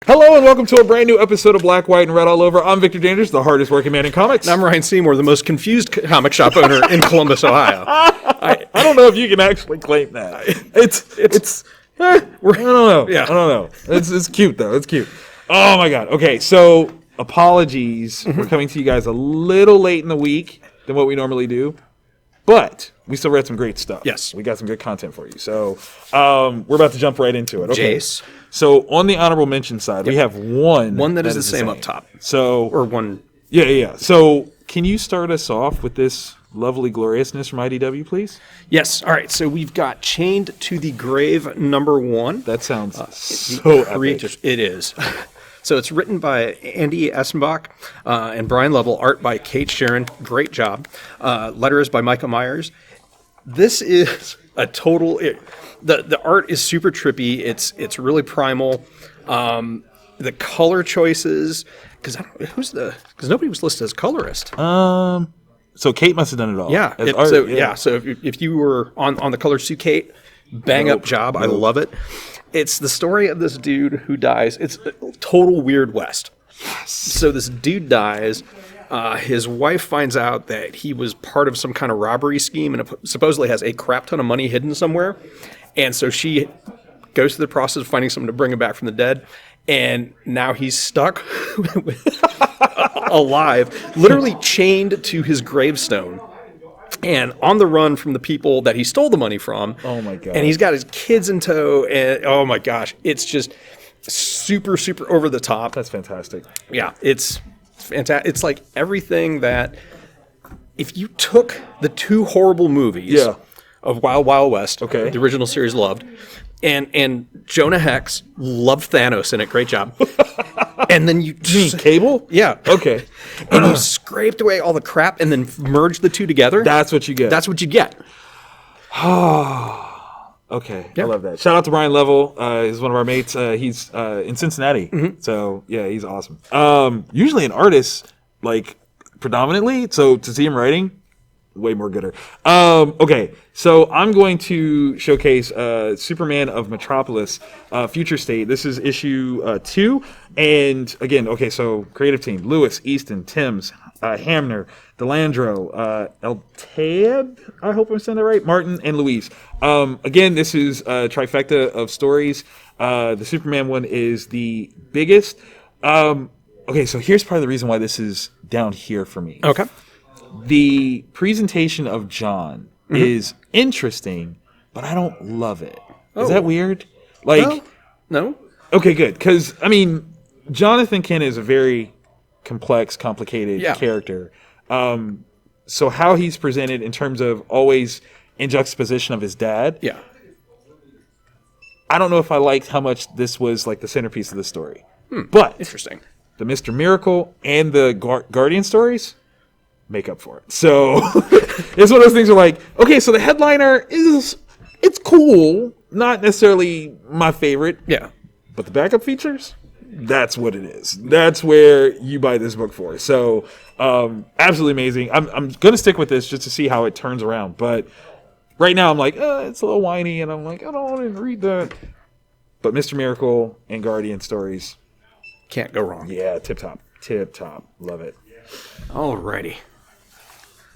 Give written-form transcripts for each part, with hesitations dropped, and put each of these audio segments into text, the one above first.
Hello and welcome to a brand new episode of Black, White, and Red All Over. I'm Victor Dandridge, the hardest working man in comics. And I'm Ryan Seymore, the most confused comic shop owner in Columbus, Ohio. I don't know if you can actually claim that. I don't know. Yeah. I don't know. It's cute though. It's cute. Oh my god. Okay, so apologies. We're coming to you guys a little late in the week than what we normally do, but we still read some great stuff. Yes. We got some good content for you. So we're about to jump right into it. Okay. Jace. So on the honorable mention side, we have one that is the same up top. So Or one. Yeah. So can you start us off with this lovely gloriousness from IDW, please? Yes. All right. So we've got Chained to the Grave #1. That sounds so epic. It is. So it's written by Andy Essenbach and Brian Lovell. Art by Kate Sharon. Great job. Letters by Micah Myers. This is a total... The art is super trippy. It's really primal. The color choices... Because nobody was listed as colorist. So Kate must have done it all. Yeah. So if you were on the color suit, Kate, bang up job. I love it. It's the story of this dude who dies. It's a total Weird West. Yes. So this dude dies. His wife finds out that he was part of some kind of robbery scheme and supposedly has a crap ton of money hidden somewhere. And so she goes through the process of finding someone to bring him back from the dead. And now he's stuck alive, literally chained to his gravestone and on the run from the people that he stole the money from. Oh, my God. And he's got his kids in tow. And oh, my gosh, it's just super, super over the top. That's fantastic. Yeah, it's fantastic. It's like everything that if you took the two horrible movies of Wild Wild West, the original series loved, and Jonah Hex loved Thanos in it, great job. And then you mean Cable? Yeah. Okay. And you scraped away all the crap and then merged the two together. That's what you get. That's what you get. Okay, I love that. Shout out to Brian Lovell. He's one of our mates. He's in Cincinnati. So, yeah, he's awesome. Usually an artist, like, predominantly. So to see him writing, way more gooder. Okay, so I'm going to showcase Superman of Metropolis, Future State. This is issue 2. And, again, okay, so creative team. Lewis, Easton, Timms, Hamner, Delandro, Eltaeb, I hope I'm saying that right, Martin, and Louise. Again, this is a trifecta of stories. The Superman one is the biggest. Okay, so here's part of the reason why this is down here for me. Okay. The presentation of John is interesting, but I don't love it. Is that weird? Like, no. Okay, good. Because, I mean, Jonathan Kent is a very complex, complicated character. So how he's presented in terms of always in juxtaposition of his dad. Yeah. I don't know if I liked how much this was like the centerpiece of the story. But interesting. The Mr. Miracle and the Guardian stories make up for it. So it's one of those things where like, okay, so the headliner it's cool, not necessarily my favorite. Yeah. But the backup features, that's what it is. That's where you buy this book for. So absolutely amazing. I'm going to stick with this just to see how it turns around. But right now I'm like, it's a little whiny, and I'm like, I don't want to read that. But Mr. Miracle and Guardian stories. Can't go wrong. Yeah, tip top. Love it. Alrighty.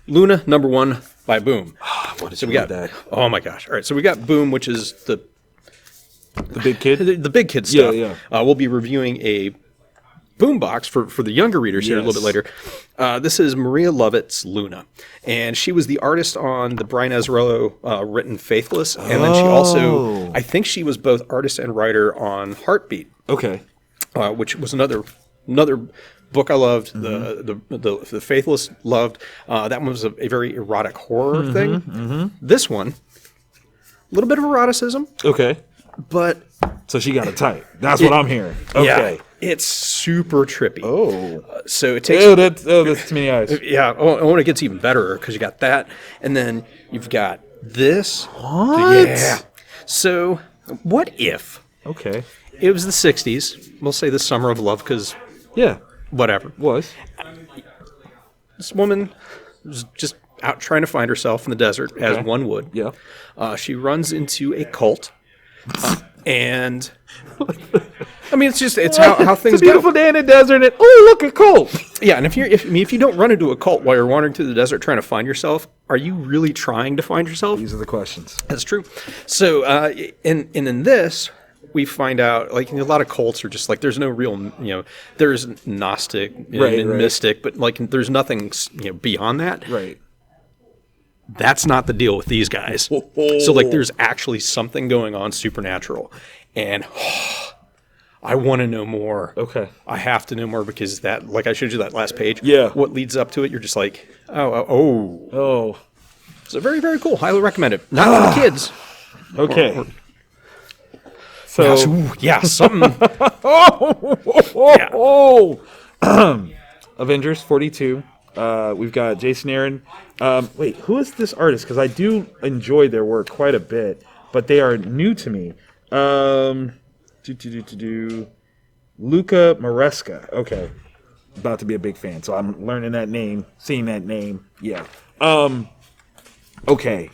Luna, #1 by Boom. What is so we got that? Oh my gosh. All right, so we got Boom, which is the big kid? The big kid stuff. Yeah. We'll be reviewing a Boom box for the younger readers here a little bit later. This is Maria Lovett's Luna. And she was the artist on the Brian Azzarello written Faithless. And then she also, I think she was both artist and writer on Heartbeat. Okay. Which was another book I loved. The Faithless loved. That one was a very erotic horror thing. This one, a little bit of eroticism. Okay. But so she got it tight. That's what I'm hearing. Okay. Yeah, it's super trippy. So it takes... that's too many eyes. Yeah. When it gets even better, because you got that. And then you've got this. What? Yeah. So what if... Okay. It was the 60s. We'll say the summer of love, because... Yeah. Whatever. Was. This woman was just out trying to find herself in the desert, as one would. Yeah. She runs into a cult, and I mean, it's how things It's a beautiful go. day in the desert, and look, a cult. Yeah, and if you don't run into a cult while you're wandering through the desert trying to find yourself, are you really trying to find yourself? These are the questions. That's true. So, in this, we find out like a lot of cults are just like there's no real there's Gnostic and mystic, but like there's nothing beyond that. Right. That's not the deal with these guys. So like there's actually something going on supernatural, and I want to know more. Okay. I have to know more because that, like I showed you that last page. Yeah. What leads up to it? You're just like, oh. So very, very cool. Highly recommend it. Not for the kids. Okay. So something. Avengers 42. We've got Jason Aaron. Wait, who is this artist? Because I do enjoy their work quite a bit, but they are new to me. Luca Maresca. Okay. About to be a big fan, so I'm learning that name, seeing that name. Yeah. Okay.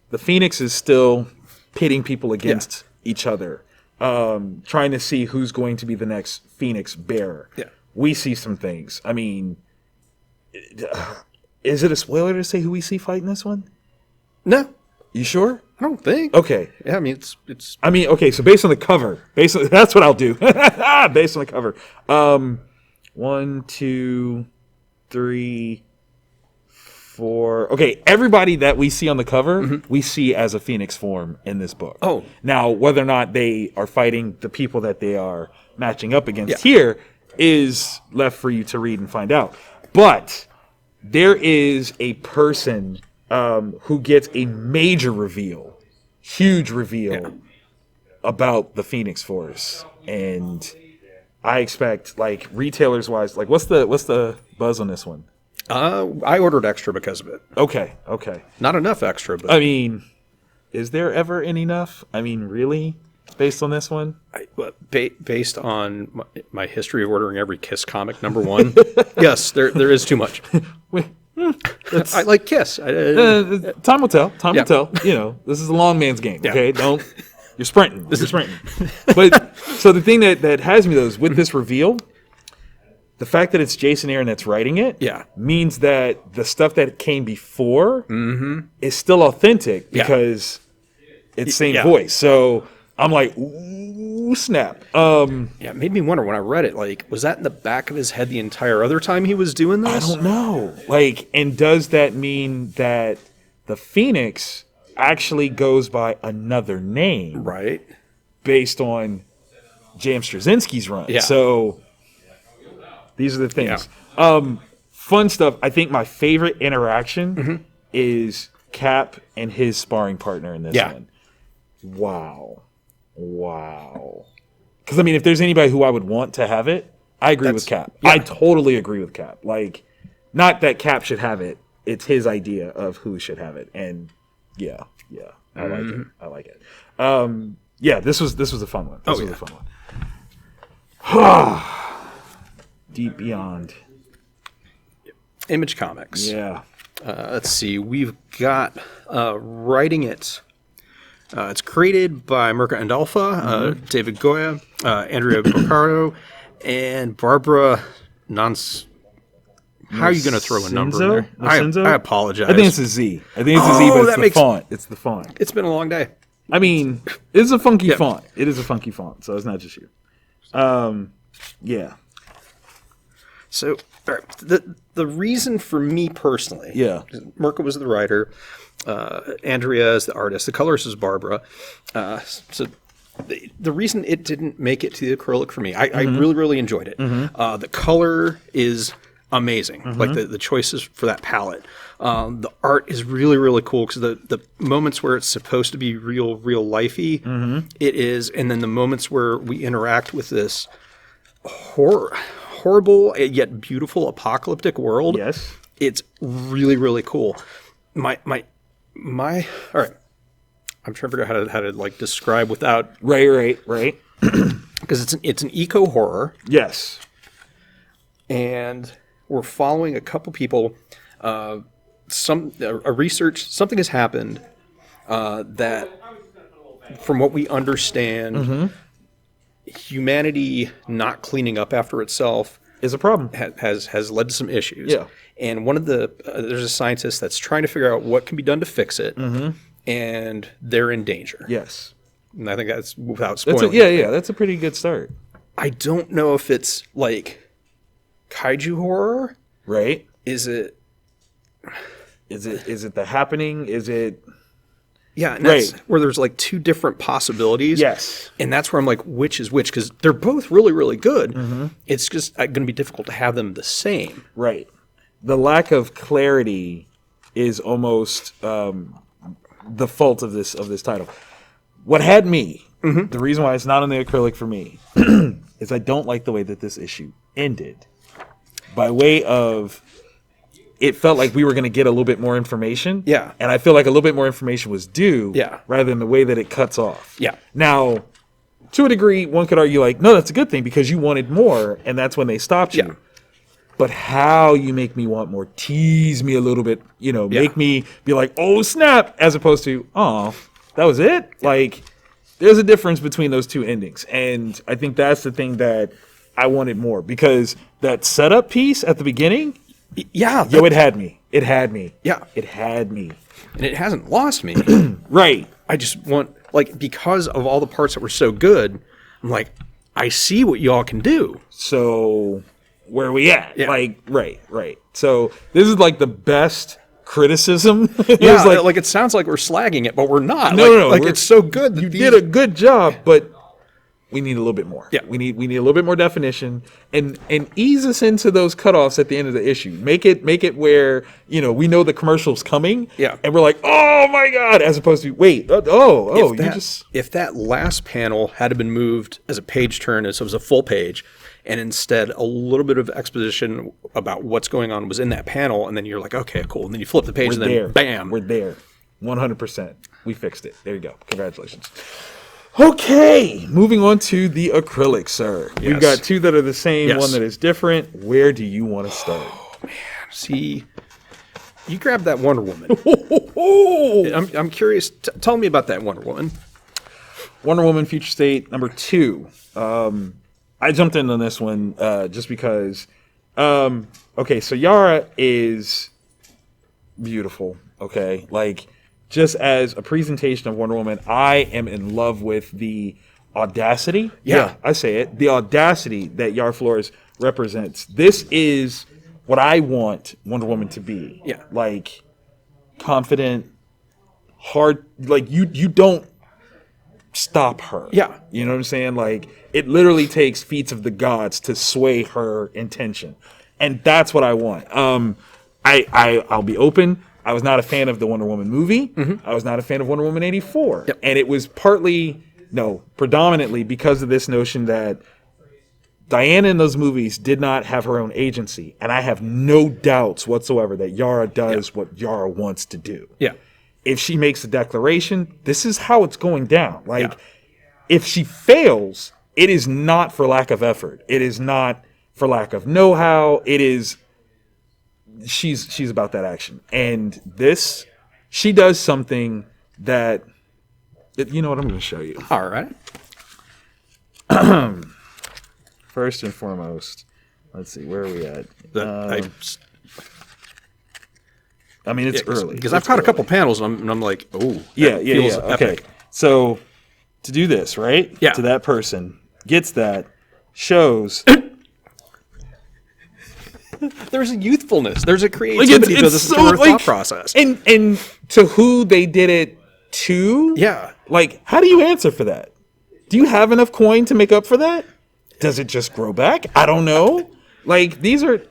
The Phoenix is still pitting people against each other, trying to see who's going to be the next Phoenix bearer. Yeah. We see some things. I mean, is it a spoiler to say who we see fighting this one? No, You sure? I don't think. Okay. Yeah, I mean it's. I mean, okay. So based on the cover, that's what I'll do. Based on the cover. 1, 2, 3, 4. Okay, everybody that we see on the cover, we see as a Phoenix form in this book. Oh. Now, whether or not they are fighting the people that they are matching up against here is left for you to read and find out. But there is a person who gets a major reveal, huge reveal about the Phoenix Force, and I expect, like, retailers wise, like, what's the buzz on this one? I ordered extra because of it. Okay. Not enough extra, but I mean, is there ever enough? I mean, really, based on this one? Based on my history of ordering every Kiss comic, number one, yes, there is too much. I like Kiss. Time will tell. Time will tell. You know, this is a long man's game. Okay, you're sprinting. You're sprinting. But so the thing that has me though is with this reveal, the fact that it's Jason Aaron that's writing it, means that the stuff that came before is still authentic because it's same voice. So I'm like, ooh, snap. It made me wonder when I read it, like, was that in the back of his head the entire other time he was doing this? I don't know. Like, and does that mean that the Phoenix actually goes by another name? Right. Based on J.M. Straczynski's run. Yeah. So these are the things. Fun stuff. I think my favorite interaction is Cap and his sparring partner in this one. Wow. Because, I mean, if there's anybody who I would want to have it, I agree with Cap. I totally agree with Cap. Like, not that Cap should have it. It's his idea of who should have it. And, I like it. This was a fun one. This was a fun one. Deep Beyond. Image Comics. Yeah. Let's see. We've got writing it. It's created by Mirka Andolfa, David Goya, Andrea Boccaro, and Barbara Nance. How are you going to throw a number in there? I apologize. I think it's a Z. But it's the font. It's the font. It's been a long day. I mean, it's a funky font. It is a funky font, so it's not just you. So the reason for me personally, Mirka was the writer, Andrea is the artist, the colorist is Barbara. So the reason it didn't make it to the acrylic for me, I really, really enjoyed it. The color is amazing, like the choices for that palette. The art is really, really cool because the moments where it's supposed to be real lifey, it is, and then the moments where we interact with this horrible yet beautiful apocalyptic world. Yes, it's really, really cool. My all right. I'm trying to figure out how to like describe without right. Because it's an eco horror. Yes, and we're following a couple people. Something has happened that, from what we understand, humanity not cleaning up after itself is a problem. Has led to some issues. Yeah. And one of there's a scientist that's trying to figure out what can be done to fix it, and they're in danger. Yes. And I think that's without spoiling. That's a pretty good start. I don't know if it's like kaiju horror. Right. Is it The Happening? Is it... Yeah, and that's where there's like two different possibilities. Yes. And that's where I'm like, which is which? Because they're both really, really good. It's just going to be difficult to have them the same. Right. The lack of clarity is almost the fault of this title. What had me, the reason why it's not on the Acrylic for me, is I don't like the way that this issue ended. By way of... It felt like we were going to get a little bit more information. Yeah. And I feel like a little bit more information was due. Yeah. Rather than the way that it cuts off. Yeah. Now, to a degree, one could argue like, no, that's a good thing because you wanted more, and that's when they stopped you. Yeah. But how you make me want more, tease me a little bit, make me be like, oh, snap, as opposed to, oh, that was it? Yeah. Like, there's a difference between those two endings. And I think that's the thing that I wanted more because that setup piece at the beginning... Yeah. it had me. It had me. Yeah. It had me. And it hasn't lost me. Right. I just want, like, because of all the parts that were so good, I'm like, I see what y'all can do. So, where are we at? Yeah. Like, right. So, this is like the best criticism. Yeah, like it sounds like we're slagging it, but we're not. No. Like, it's so good. You did a good job, but... We need a little bit more. Yeah. We need a little bit more definition and ease us into those cutoffs at the end of the issue. Make it where, we know the commercial's coming. Yeah. And we're like, oh my God, as opposed to wait, if that last panel had been moved as a page turn, so it was a full page, and instead a little bit of exposition about what's going on was in that panel, and then you're like, okay, cool. And then you flip the page and then bam. We're there. 100%. We fixed it. There you go. Congratulations. Okay, moving on to the Acrylic, sir. Yes. We've got two that are the same, Yes. one that is different. Where do you want to start? Oh, man. See, you grabbed that Wonder Woman. I'm curious. Tell me about that Wonder Woman. Wonder Woman Future State number 2. I jumped in on this one just because... okay, so Yara is beautiful, okay? Like... Just as a presentation of Wonder Woman, I am in love with the audacity. Yeah, I say it. The audacity that Yara Flores represents. This is what I want Wonder Woman to be. Yeah. Like, confident, hard. Like, you don't stop her. Yeah. You know what I'm saying? Like, it literally takes feats of the gods to sway her intention. And that's what I want. I'll be open. I was not a fan of the Wonder Woman movie. I was not a fan of Wonder Woman 84. Yep. And it was predominantly because of this notion that Diana in those movies did not have her own agency. And I have no doubts whatsoever that Yara does what Yara wants to do. Yeah. If she makes a declaration, this is how it's going down. Like, if she fails, it is not for lack of effort. It is not for lack of know-how. It is... She's about that action. And this, she does something that, you know what, I'm going to show you. All right. First and foremost, let's see, where are we at? I mean, it's early. Because I've caught a couple panels and I'm like, oh, yeah. Epic. Okay. So, to do this, right? Yeah. To that person, gets that, shows... There's a youthfulness. There's a creativity to this thought process. And to who they did it to? Yeah. Like, how do you answer for that? Do you have enough coin to make up for that? Does it just grow back? I don't know. Like, these are...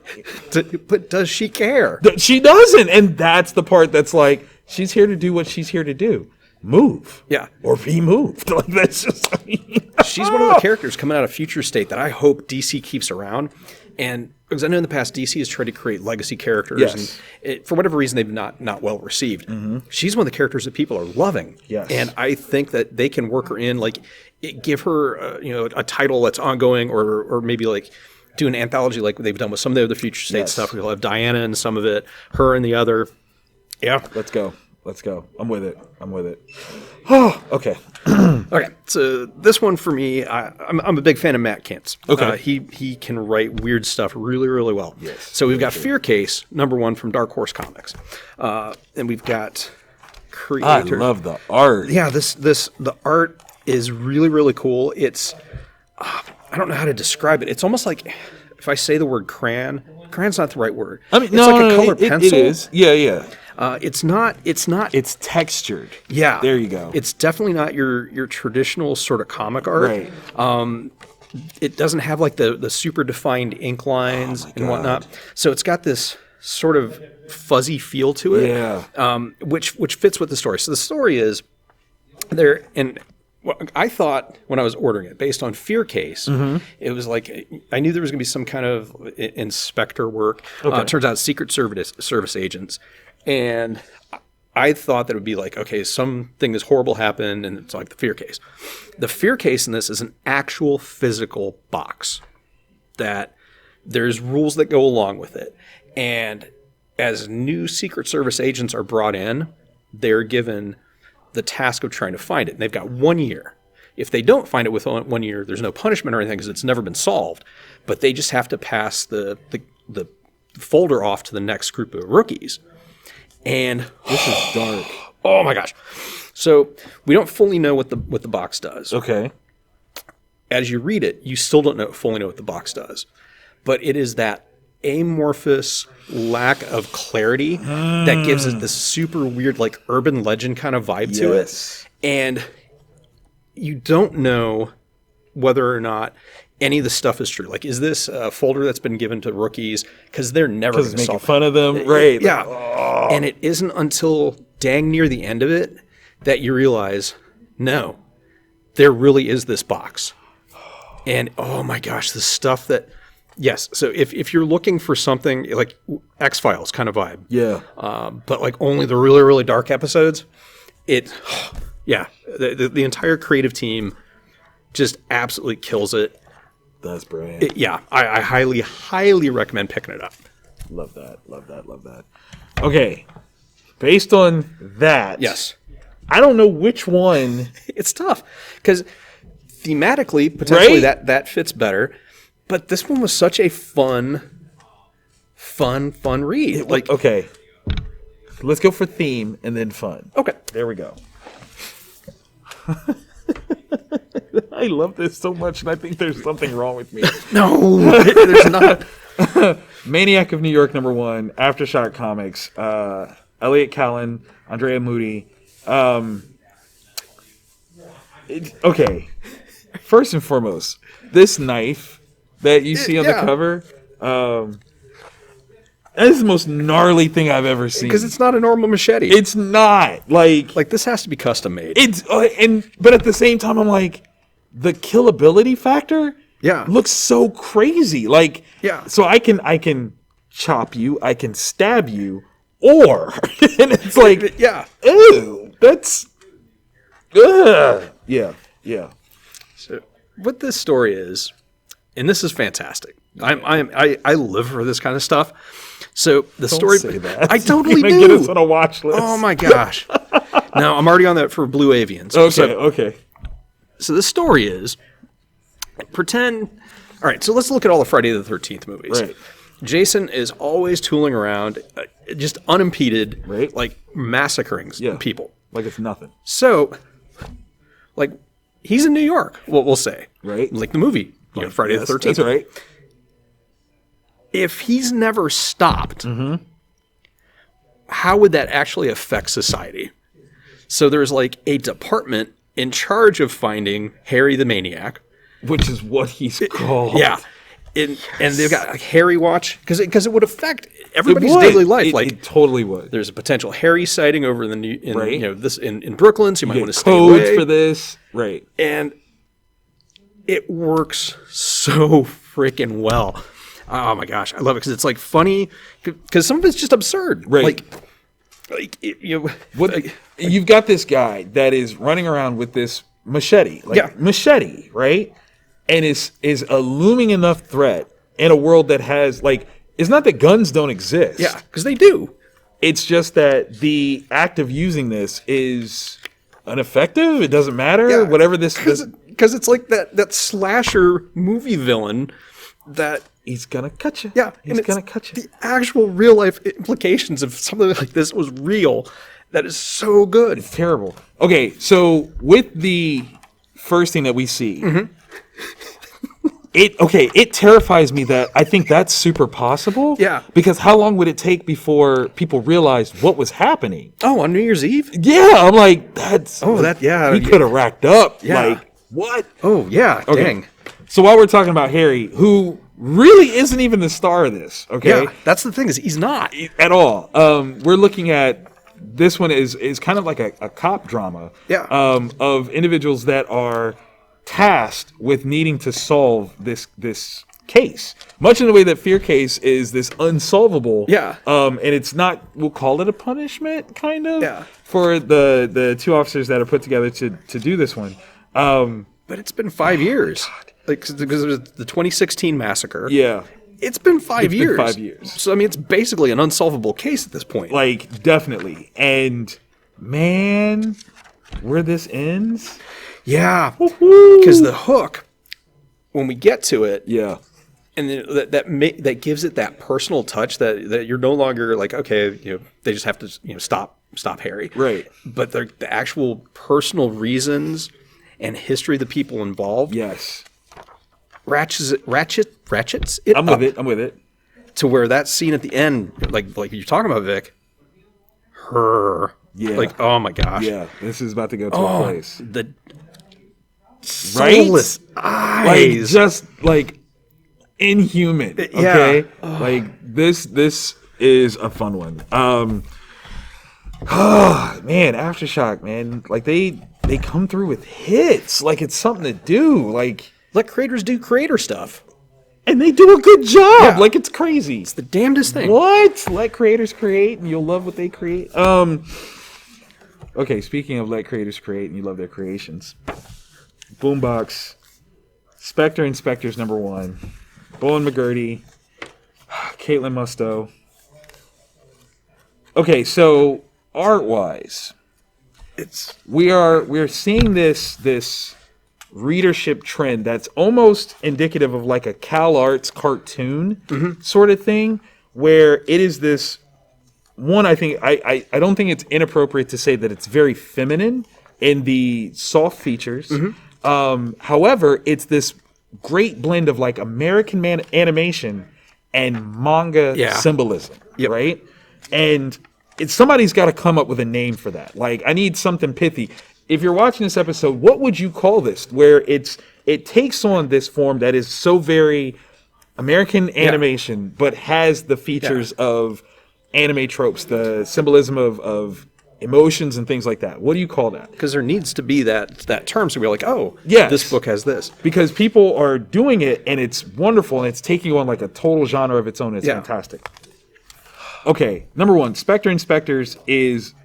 But does she care? She doesn't. And that's the part that's like, she's here to do what she's here to do. Move. Yeah. Or be moved. Like, that's just... She's one of the characters coming out of Future State that I hope DC keeps around. And because I know in the past DC has tried to create legacy characters, yes. and for whatever reason they've not well received. She's one of the characters that people are loving, yes. And I think that they can work her in, like give her a title that's ongoing, or maybe like do an anthology like they've done with some of the other Future State stuff. We'll have Diana in some of it, her in the other. Yeah, let's go. Let's go. I'm with it. Oh, okay. Okay, so this one for me, I'm a big fan of Matt Kintz. Okay. He can write weird stuff really, really well. Yes. So we've got Fear Case, #1 from Dark Horse Comics. And we've got creator. I love the art. Yeah, the art is really, really cool. It's, I don't know how to describe it. It's almost like, if I say the word cran's not the right word. I mean, it's like a colored pencil. It is. Yeah. It's not. It's textured. Yeah. There you go. It's definitely not your traditional sort of comic art. Right. It doesn't have like the super defined ink lines and whatnot. So it's got this sort of fuzzy feel to it. Yeah. Which fits with the story. So the story is there, and I thought when I was ordering it, based on Fear Case, it was like, I knew there was going to be some kind of inspector work. Okay. It turns out Secret Service agents. And I thought that it would be like, okay, something is horrible happened, and it's like the Fear Case. The Fear Case in this is an actual physical box that there's rules that go along with it. And as new Secret Service agents are brought in, they're given the task of trying to find it. And they've got 1 year. If they don't find it within 1 year, there's no punishment or anything because it's never been solved. But they just have to pass the folder off to the next group of rookies. And This is dark. oh my gosh. So we don't fully know what the box does. Okay. As you read it, you still don't fully know what the box does. But it is that amorphous lack of clarity that gives it this super weird, like urban legend kind of vibe to it. And you don't know whether or not any of the stuff is true. Like, is this a folder that's been given to rookies because they're never going to making solve fun of them, right? Yeah. And it isn't until dang near the end of it that you realize, no, there really is this box. And oh my gosh, the stuff that, yes. So if you're looking for something like X-Files kind of vibe, Yeah. but like only the really, really dark episodes, yeah, the entire creative team just absolutely kills it. That's brilliant. I highly, highly recommend picking it up. Love that. Okay. Based on that. Yes. I don't know which one. It's tough because thematically, potentially Right? that fits better. But this one was such a fun read. Like, Okay. Let's go for theme and then fun. okay. There we go. I love this so much, and I think there's something wrong with me. No, there's not. Maniac of New York, #1, AfterShock Comics, Elliot Callan, Andrea Moody. Okay, first and foremost, this knife that you see on the cover, that is the most gnarly thing I've ever seen. Because it's not a normal machete. It's not like this has to be custom made. It's but at the same time, I'm like, the killability factor, looks so crazy. Like, so I can chop you, I can stab you, or and it's like, ew, that's, yeah. So what this story is, and this is fantastic. I live for this kind of stuff. So the story, say that. I totally You're do. gonna get us on a watch list. Oh my gosh! Now I'm already on that for Blue Avians. Okay. So the story is, pretend. All right, so let's look at all the Friday the 13th movies. Right. Jason is always tooling around, just unimpeded, Right. like massacring people. Like it's nothing. So, like, he's in New York. We'll say, Right. like the movie, Friday the 13th. That's right. If he's never stopped, how would that actually affect society? So there's like a department in charge of finding Harry the Maniac. Which is what he's called. Yeah. And they've got like Harry Watch, because it would affect everybody's daily life. It totally would. There's a potential Harry sighting over in in Brooklyn, so you might want to stay codes away. for this. Right. And it works so freaking well. Oh my gosh, I love it because it's like funny because some of it's just absurd. Right. Like you've got this guy that is running around with this machete, right? And is a looming enough threat in a world that has, like, it's not that guns don't exist. Yeah, because they do. It's just that the act of using this is ineffective. It doesn't matter. Yeah, Whatever this because it's like that slasher movie villain that he's gonna cut you. Yeah, he's gonna cut you. The actual real life implications of something like this was real. That is so good. It's terrible. Okay, so with the first thing that we see, it terrifies me that I think that's super possible. Yeah. Because how long would it take before people realized what was happening? Oh, on New Year's Eve? Yeah, I'm like, that's... Oh, that, yeah. He could have racked up. Yeah. Like, what? Oh, yeah, Okay. dang. So while we're talking about Harry, who really isn't even the star of this, okay? Yeah, that's the thing, is he's not. At all. We're looking at... This one is kind of like a cop drama. Yeah. Of individuals that are tasked with needing to solve this case. Much in the way that Fear Case is this unsolvable. Yeah. And it's not, we'll call it a punishment, kind of. Yeah. For the two officers that are put together to do this one. But it's been 5 years. Like, because it was the 2016 massacre. Yeah. It's been 5 years. 5 years. So, I mean, it's basically an unsolvable case at this point. Like, definitely. And, man, where this ends... Yeah, because the hook, when we get to it, Yeah. and then that gives it that personal touch that you're no longer like, okay, they just have to stop Harry, Right. But the actual personal reasons and history of the people involved, Yes. ratchets it. I'm with it. To where that scene at the end, like you're talking about, Vic, Yeah. like, oh my gosh, Yeah. This is about to go to a place. the Right? soulless Like, eyes. just, like, inhuman. Okay? Like, this is a fun one. Man, AfterShock, man. Like, they come through with hits. Like, it's something to do. Like... Let creators do creator stuff. And they do a good job. Yeah. Like, it's crazy. It's the damnedest thing. What? Let creators create and you'll love what they create. Okay, speaking of let creators create and you love their creations. Boombox. Specter and Specter's #1. Bowen McGurty. Caitlin Musto. Okay, so art-wise, we're seeing this readership trend that's almost indicative of like a Cal Arts cartoon sort of thing, where it is this one. I think I don't think it's inappropriate to say that it's very feminine in the soft features. However, it's this great blend of like American animation and manga symbolism, right? And somebody's got to come up with a name for that. Like, I need something pithy. If you're watching this episode, what would you call this? Where it takes on this form that is so very American animation, but has the features of anime tropes, the symbolism of emotions and things like that. What do you call that? Because there needs to be that term, so we're like, oh, Yes. this book has this. Because people are doing it, and it's wonderful, and it's taking on like a total genre of its own. It's fantastic. Okay, #1, Specter and Specters is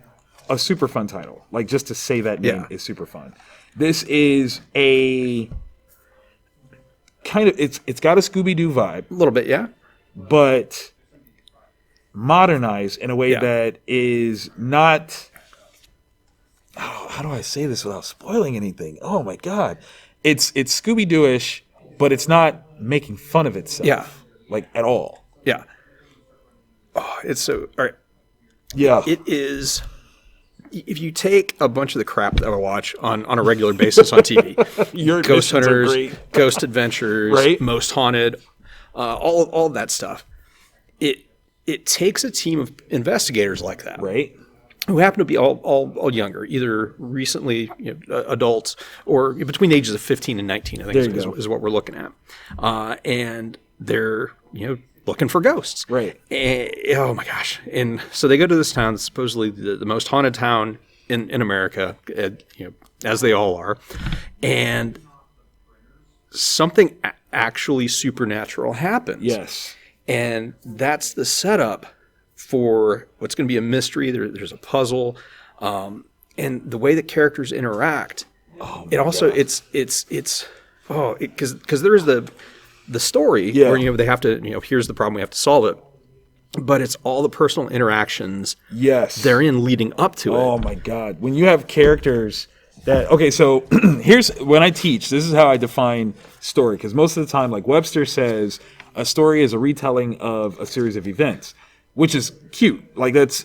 a super fun title. Like, just to say that name is super fun. This is a kind of, it's got a Scooby-Doo vibe. A little bit, yeah. But modernized in a way that is not... Oh, how do I say this without spoiling anything? Oh my God. It's Scooby-Doo-ish, but it's not making fun of itself. Yeah. Like, at all. Yeah. Oh, it's so... All right. Yeah. It is... If you take a bunch of the crap that I watch on a regular basis on TV, Your Ghost admissions are Hunters, great. Ghost Adventures, Right. Most Haunted, all of that stuff, it takes a team of investigators like that, Right. who happen to be all younger, either recently adults or between the ages of 15 and 19, I think is what we're looking at. And they're, looking for ghosts. Right. And, oh my gosh. And so they go to this town, supposedly the most haunted town in America, as they all are. And something actually supernatural happens. Yes. And that's the setup for what's going to be a mystery. There's a puzzle. And the way that characters interact, because there is the story where they have to here's the problem, we have to solve it, but it's all the personal interactions Yes. therein leading up to it. Oh my God. When you have characters that, okay, so here's, when I teach, this is how I define story. Because most of the time, like Webster says, a story is a retelling of a series of events, which is cute. Like it's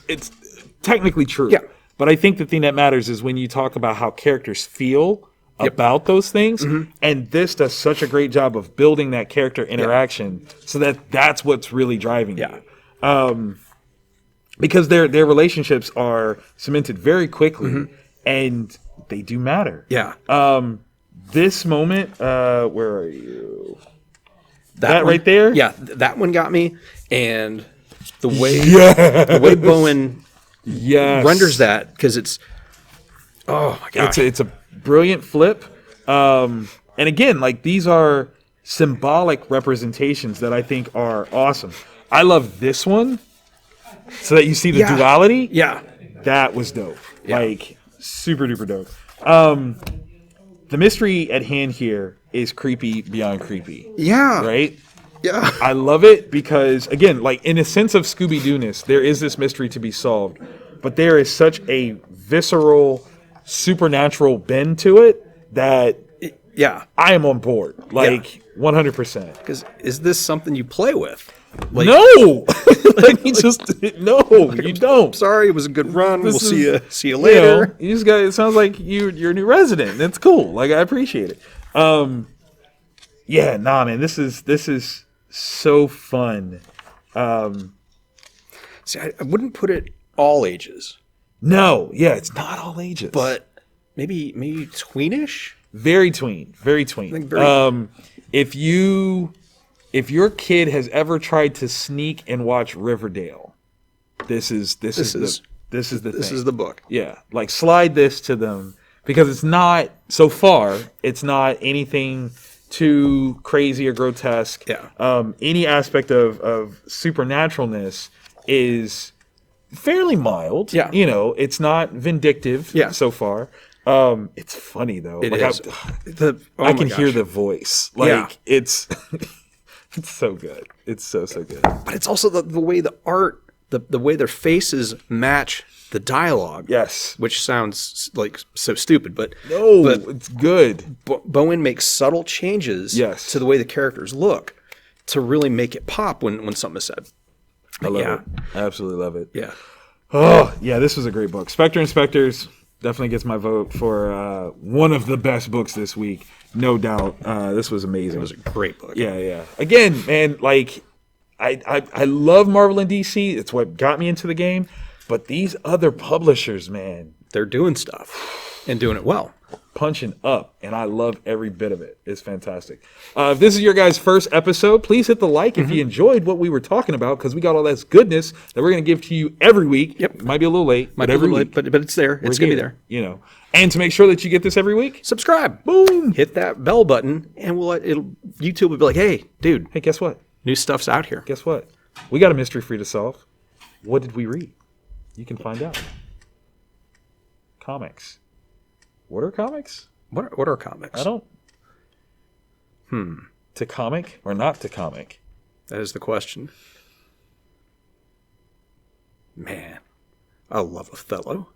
technically true. Yeah. But I think the thing that matters is when you talk about how characters feel about those things. And this does such a great job of building that character interaction so that that's what's really driving you. Because their relationships are cemented very quickly and they do matter. Yeah. This moment, where are you? That one, right there? Yeah, that one got me. And the way Bowen renders that, because it's, oh my gosh. It's a brilliant flip. And again, like these are symbolic representations that I think are awesome. I love this one so that you see the duality. Yeah. That was dope. Yeah. Like super duper dope. The mystery at hand here is creepy beyond creepy. Yeah. Right? Yeah. I love it because, again, like in a sense of Scooby-Doo-ness, there is this mystery to be solved, but there is such a visceral, supernatural bend to it that I am on board, like 100%. Because is this something you play with? Like, no, like you just no, you don't. Sorry, it was a good run. We'll see you You later. know, you just got. It sounds like you're a new resident. That's cool. Like I appreciate it. Yeah, nah, man. This is so fun. See, I wouldn't put it all ages, No, yeah, it's not all ages, but maybe tweenish. very tween, very tween. Like very- If your kid has ever tried to sneak and watch Riverdale, this is the thing. book. Yeah, like slide this to them because it's not so far. It's not anything too crazy or grotesque. Yeah. Any aspect of supernaturalness is fairly mild. Yeah. You know, it's not vindictive. Yeah. So far. It's funny though. It like is. I can hear the voice. Like it's it's so good. It's so good. But it's also the way the art, the way their faces match the dialogue. Yes. Which sounds like so stupid, but It's good. Bowen makes subtle changes to the way the characters look to really make it pop when something is said. I love it. Absolutely love it. Yeah. Oh, yeah, this was a great book. Specter and Specters definitely gets my vote for one of the best books this week. No doubt. This was amazing. It was a great book. Yeah. Again, man, like, I love Marvel and DC. It's what got me into the game. But these other publishers, man. They're doing stuff and doing it well. Punching up, and I love every bit of it. It's fantastic. If this is your guys' first episode, please hit the like if you enjoyed what we were talking about, because we got all this goodness that we're going to give to you every week. Yep. It might be a little late, Might but be a every little week. late, but it's there. It's going to be there. You know. And to make sure that you get this every week, Subscribe. boom. Hit that bell button, and YouTube will be like, hey, dude, Hey, guess what? new stuff's out here. Guess what? We got a mystery for you to solve. What did we read? You can find out. Comics. What are comics? What are comics? I don't. To comic or not to comic? That is the question. Man, I love Othello.